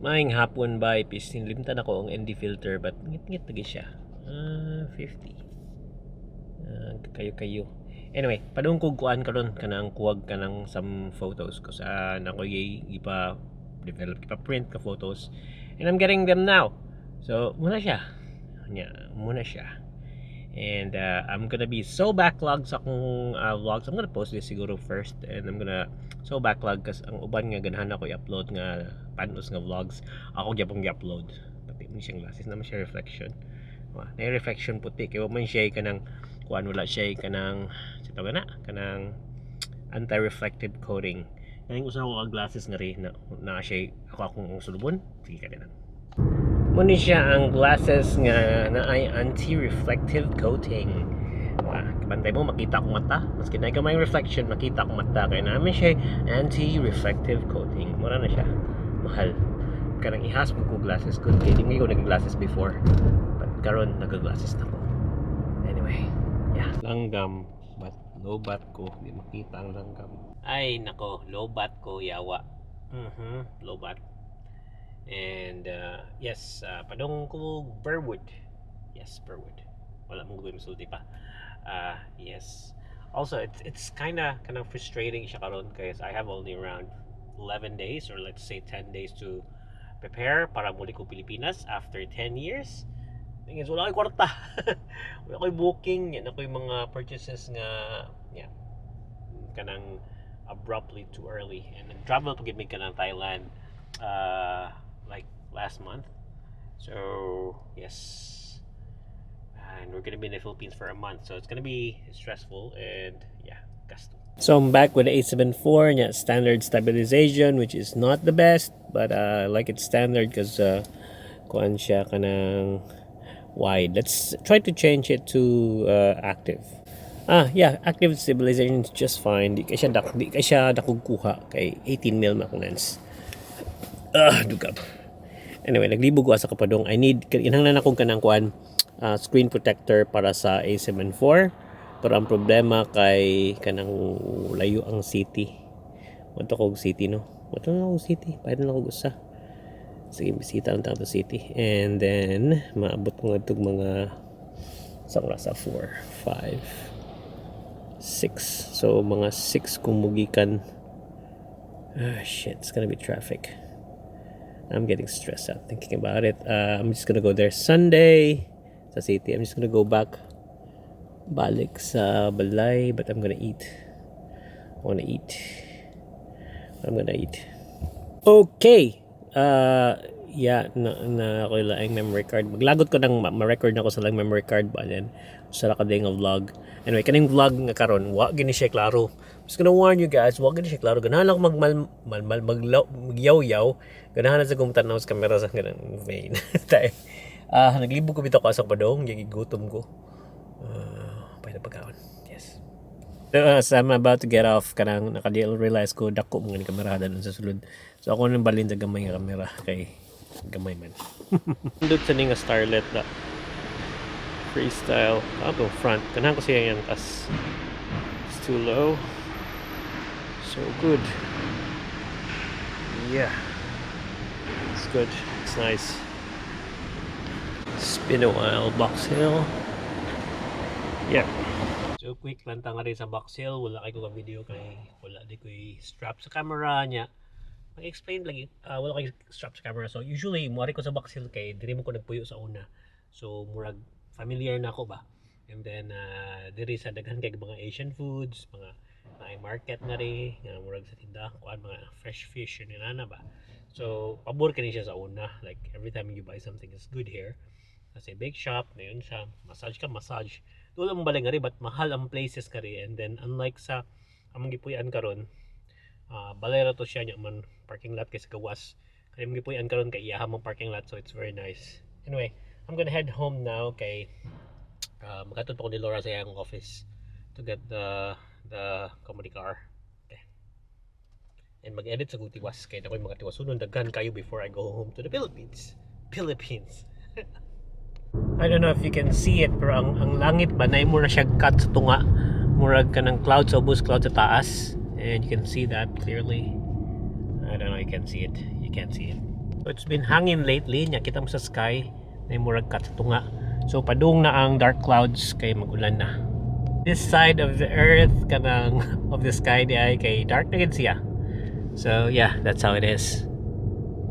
Maing hapon ba pistin limtan ako ang ND filter but ngit-ngit lagi siya. 50. Kayo. Anyway, padung kog kuan karon kanang kuwag kanang some photos ko sa nako ipa develop ipa print ka photos and I'm getting them now. So, muna siya. Muna siya. And I'm gonna be so backlog sa akong vlogs. I'm gonna post this siguro first and I'm gonna so backlog kasi ang uban nga ganahan ako i-upload nga panos nga vlogs. Ako gyapon gi-upload. Pati mo siyang glasses naman siya reflection. Na reflection puti kay man siya kanang kuan wala siya kanang sito gana kanang anti-reflective coating. Kaning usa ko ang glasses nga ri na siya ako akong sulubon. Sige ka din. Muna siya ang glasses nga na ay anti-reflective coating. Kabantay mo, makita akong mata. Maski na ikaw may reflection, makita akong mata. Kaya namin siya anti-reflective coating. Mura na siya. Mahal. Karang ihas mo ko glasses ko. Kaya hindi ko nag-glasses before. But karon nag-glasses na ko. Anyway, yeah. Langgam. But low bat ko. Hindi makita ang langgam. Ay, nako. Low bat ko, yawa. Low bat. And yes, padong ko Burwood. Yes, Burwood. Wala mong gawin masulti pa. Yes. Also, it's kind of frustrating siya karon because I have only around 11 days or let's say 10 days to prepare para muli ko Pilipinas after 10 years. Thing is, wala ko'y kwarta. Wala ko'y booking. Yan ako'y mga purchases nga kanang abruptly too early. And then travel to get me kanang Thailand like last month. So yes, and we're gonna be in the Philippines for a month, so it's gonna be stressful and yeah, gasto. So I'm back with the 874 and standard stabilization, which is not the best, but I like it standard because kuan siya kanang wide. Let's try to change it to active. Yeah, active stabilization is just fine. Di ka siya dakugkuha kay 18mm akong lens. Dugab. Anyway, naglibog ko sa kapadong. Inhanglan akong kanang kuan screen protector para sa A74. Pero ang problema kay kanang layo ang city. Wato ko city no. Wato na ko city. Pwede na ko usa. Sige, bisita lang tayo city. And then maabot ko ngadtog mga sa oras 4, 5, 6. So mga 6 kung mugikan. Shit, it's gonna be traffic. I'm getting stressed out thinking about it. I'm just gonna go there Sunday sa city. I'm just gonna go back balik sa balay, but I'm gonna eat. I'm gonna eat. Okay. Yeah, na ako laing memory card. Maglagot ko nang ma-record na ko sa lang memory card ba then sa kading vlog. Anyway, kaning vlog nga karon, wa gini siya klaro. Just gonna warn you guys, wa gini siya klaro. Ganahan ako magyaw-yaw. Ganahan sa kumtanaw sa camera sa ganang vein. Tay. Naglibog ko bitaw ko sa padong, gigutom ko. Pwede pagkaon. Yes. So I'm about to get off kanang naka-realize ko dako mga ni kamera dun sa sulod. So ako nang balin sa gamay nga kamera kay gamay man. Dito sa ning starlet na freestyle auto front kanahan ko siya yan tas it's too low. So good. Yeah. It's good. It's nice. Spin a while, Box Hill. Yeah. So quick lang nga rin sa Box Hill. Wala kayo ka video kay wala di ko strap sa camera niya. Mag-explain lagi. Wala kayo strap sa camera. So usually muari ko sa Box Hill kay diri mo ko nagpuyo sa una. So murag familiar na ako ba. And then diri sa daghan kay mga Asian foods, mga market na rin, nga murag sa tindahan, kuan mga fresh fish yun na ba. So pabor kani siya sa una. Like every time you buy something is good here. Kasi bake shop na yun siya. Massage. Doon ang balay nga rin, but mahal ang places ka rin. And then unlike sa among gipuyan karon, balay ra to siya niya man parking lot kay sa gawas. Kaya among gipuyan karon kay iyaha mong parking lot, so it's very nice. Anyway, I'm gonna head home now kay makatod pa ko ni Laura sa iyang office to get the comedy car. Okay. And mag-edit sa gutiwas kay nakoy mga tiwasunon daghan kayo before I go home to the Philippines. I don't know if you can see it, pero ang langit ba na mo na siya cut sa tunga. Murag ka ng cloud sa bus, cloud sa taas. And you can see that clearly. I don't know, you can see it. You can't see it. It's been hanging lately nya kita mo sa sky na murag katutunga. So padung na ang dark clouds kay magulan na. This side of the earth kanang of the sky di ay kay dark na gid siya. So yeah, that's how it is.